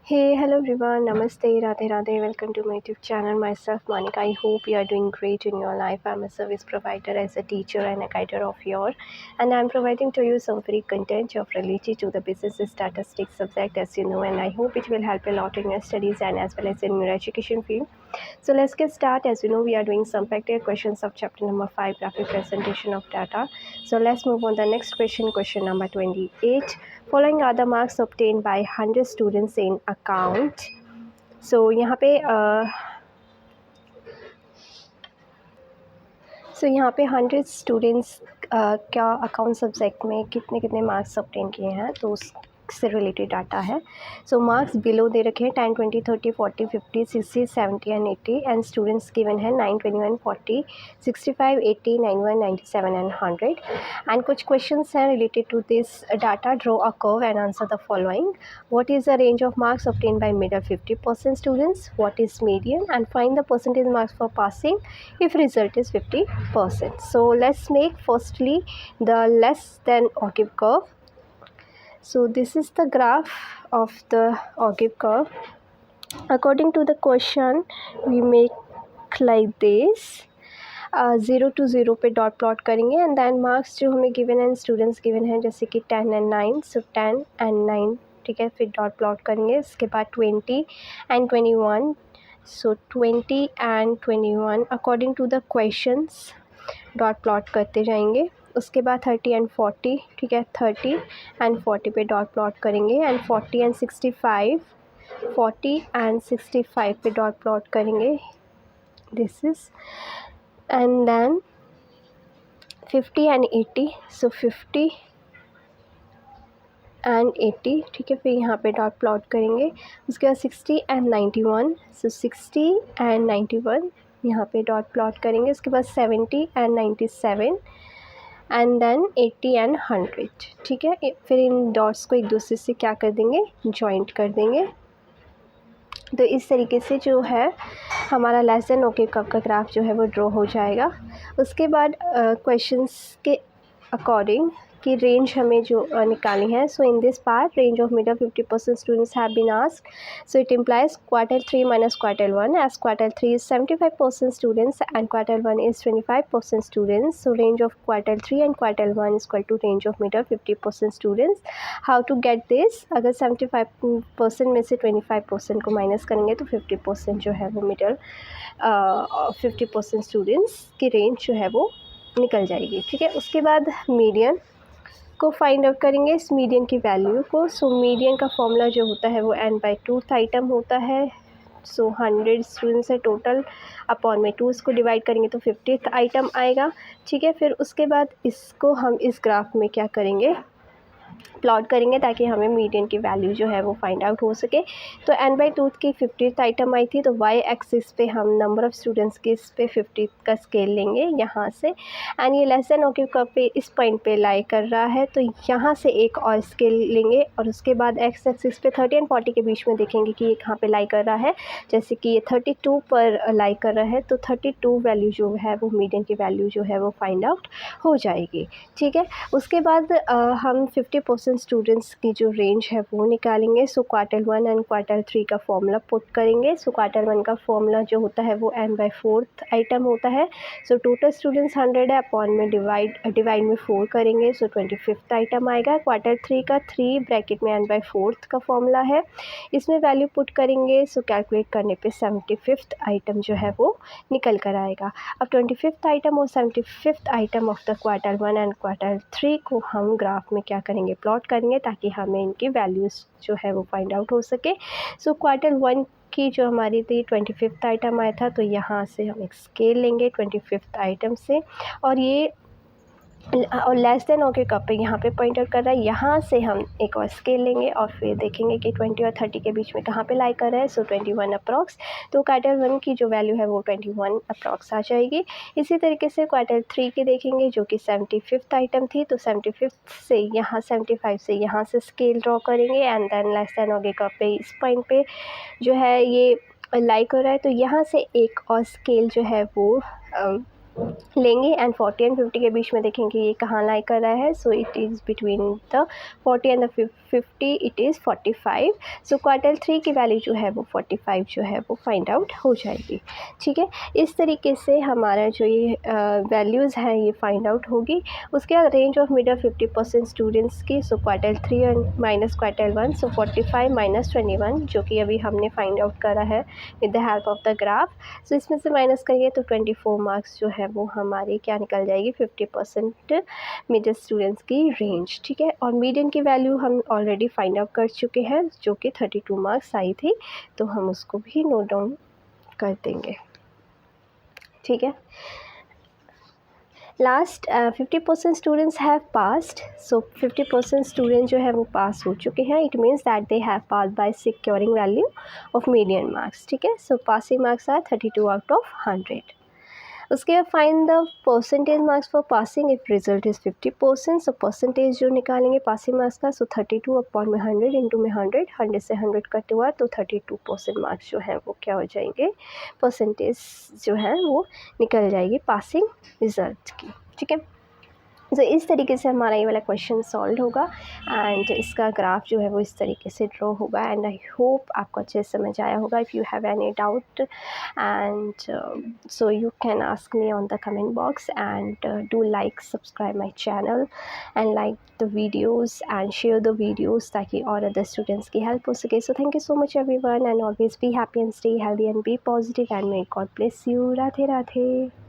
Hey, hello everyone. Namaste, Radhe Radhe. Welcome to my YouTube channel. Myself, Monica. I hope you are doing great in your life. I'm a service provider as a teacher and a guider of your, and I'm providing to you some free content of related to the business statistics subject, as you know, and I hope it will help a lot in your studies and as well as in your education field. So let's get started. As you know, we are doing some factor questions of chapter number 5, graphic presentation of data. So let's move on the next question number 28. Following are the marks obtained by 100 students in account. So यहाँ पे यहाँ पे 100 students क्या account subject में कितने कितने marks obtain किए हैं, तो उससे रिलेटेड डाटा है. सो मार्क्स बिलो दे रखे हैं 10, 20, 30, 40, 50, 60, 70 एंड 80 एंड स्टूडेंट्स गिवन है 9, 21, 40, 65, 80, 91, 97 एंड 100. एंड कुछ क्वेश्चंस हैं related to this data. Draw a curve and answer the following. What is the range of marks obtained by middle 50% students? What is median? And find the percentage marks for passing if result is 50%. So let's make firstly the less than Ogive curve. So this is the graph of the Ogive curve. According to the question, we make like this. 0 to 0 पे dot plot करेंगे and then marks जो हमें given है students given है जैसे कि 10 and 9. So 10 and 9, ठीक है. फिर डॉट प्लॉट करेंगे. इसके बाद 20 and 21. So 20 and 21 according to the questions dot plot करते जाएंगे. उसके बाद 30 एंड 40, ठीक है. 30 एंड 40 पे डॉट प्लॉट करेंगे एंड 40 एंड 65, 40 एंड 65 पे डॉट प्लॉट करेंगे. This is and then 50 and 80. So 50 and 80, ठीक है. फिर यहाँ पे डॉट प्लॉट करेंगे. उसके बाद 60 एंड 91. सो 60 एंड 91 यहाँ पे डॉट प्लॉट करेंगे. उसके बाद 70 एंड 97 एंड देन 80 एंड 100, ठीक है. फिर इन डॉट्स को एक दूसरे से क्या कर देंगे, जॉइंट कर देंगे. तो इस तरीके से जो है हमारा लेस देन ओके कर्व का ग्राफ जो है वो ड्रॉ हो जाएगा. उसके बाद क्वेश्चंस के अकॉर्डिंग की रेंज हमें जो निकालनी है. So in this part range of middle 50% students have been asked. So it implies quarter 3 minus quarter 1 as quarter 3 is 75% students and quarter 1 is 25% students. So range of quarter 3 and quarter 1 is equal to range of middle 50% students. How to get this? अगर 75% में से 25% को minus करेंगे तो 50% जो है वो middle 50% students की रेंज जो है वो निकल जाएगी, ठीक है. उसके बाद मीडियन को फाइंड आउट करेंगे, इस मीडियन की वैल्यू को. सो मीडियन का फॉर्मूला जो होता है वो n/2 आइटम होता है. सो 100 स्टूडेंट्स है टोटल, अपॉन में 2 इसको डिवाइड करेंगे तो 50th आइटम आएगा, ठीक है. फिर उसके बाद इसको हम इस ग्राफ में क्या करेंगे, प्लॉट करेंगे ताकि हमें मीडियन की वैल्यू जो है वो फाइंड आउट हो सके. तो n/2 की 50th आइटम आई थी, तो y एक्सिस पे हम नंबर ऑफ़ स्टूडेंट्स के इस पे 50 का स्केल लेंगे यहाँ से. एंड ये लेस देन ओके कर्व पे इस पॉइंट पे लाई कर रहा है, तो यहाँ से एक और स्केल लेंगे और उसके बाद x एक्सिस पे 30 एंड 40 के बीच में देखेंगे कि ये कहाँ पे लाई कर रहा है. जैसे कि ये 32 पर लाई कर रहा है, तो 32 वैल्यू जो है वो मीडियन की वैल्यू जो है वो फाइंड आउट हो जाएगी, ठीक है. उसके बाद हम 50% स्टूडेंट्स की जो रेंज है वो निकालेंगे. सो क्वार्टर 1 एंड क्वार्टर 3 का फॉर्मूला पुट करेंगे. सो क्वार्टर 1 का फॉर्मूला जो होता है वो n/4 आइटम होता है. सो टोटल स्टूडेंट्स 100 है, अपॉन में डिवाइड में 4 करेंगे. सो 25th आइटम आएगा. क्वार्टर 3 का 3 ब्रैकेट में n/4 का फॉर्मूला है, इसमें वैल्यू पुट करेंगे. सो कैलकुलेट करने पे 75th आइटम जो है वो निकल कर आएगा. अब 25th आइटम और 75th item of the quarter 1 and quarter 3 को हम ग्राफ में क्या करेंगे, प्लॉट करेंगे ताकि हमें इनकी वैल्यूज़ जो है वो फाइंड आउट हो सके. सो क्वार्टर 1 की जो हमारी थी 25th आइटम आया था, तो यहाँ से हम एक स्केल लेंगे 25th आइटम से और ये और लेस देन ओके कर्व पे यहाँ पे पॉइंट आउट कर रहा है. यहाँ से हम एक और स्केल लेंगे और फिर देखेंगे कि 20 और 30 के बीच में कहाँ पे लाई कर रहा है. सो 21 अप्रॉक्स. तो क्वार्टर 1 की जो वैल्यू है वो 21 अप्रॉक्स आ जाएगी. इसी तरीके से क्वार्टर 3 की देखेंगे जो कि 75th आइटम थी, तो 75th से यहाँ 75 से यहाँ से स्केल ड्रॉ करेंगे and than less than okay curve पे इस पॉइंट पे जो है ये लाई कर रहा है, तो यहाँ से एक और स्केल जो है वो लेंगे एंड 40 एंड 50 के बीच में देखेंगे ये कहाँ लाई कर रहा है. So it is between the 40 and the 50 it is 45. So quartile 3 की वैल्यू जो है वो 45 जो है वो फाइंड आउट हो जाएगी. ठीक है, इस तरीके से हमारा जो ये वैल्यूज़ हैं ये फाइंड आउट होगी. उसके बाद रेंज ऑफ मिडल 50% स्टूडेंट्स की. So quartile 3 and minus quartile 1. So 45 minus 21 जो कि अभी हमने फाइंड आउट करा है with the help of the graph. So इसमें से माइनस करिए तो 24 मार्क्स जो है वो हमारी क्या निकल जाएगी 50% मिडिल स्टूडेंट्स की रेंज. ठीक है, और मीडियन की वैल्यू हम ऑलरेडी फाइंड आउट कर चुके हैं जो कि 32 मार्क्स आई थी, तो हम उसको भी नोट डाउन कर देंगे. ठीक है, last 50% students have passed. So 50% student जो है वो पास हो चुके हैं. It means that they have pass by securing value of median marks. ठीक है, so passing marks are 32 out of 100. उसके बाद find the percentage marks for passing if result is 50%. So percentage जो निकालेंगे पासिंग मार्क्स का, सो 32 upon में 100 into में 100 से 100 कट हुआ तो 32% मार्क्स जो हैं वो क्या हो जाएंगे, परसेंटेज जो है वो निकल जाएगी पासिंग रिजल्ट की. ठीक है, तो इस तरीके से हमारा ये वाला क्वेश्चन सॉल्व होगा एंड इसका ग्राफ जो है वो इस तरीके से ड्रॉ होगा. एंड आई होप आपको अच्छे से समझ आया होगा. If you have any doubt and so you can ask me on the comment box and do like subscribe my channel and like the videos and share the videos ताकि और other students की help हो सके. So thank you so much everyone and always be happy and stay healthy and be positive and may God bless you. Radhe Radhe.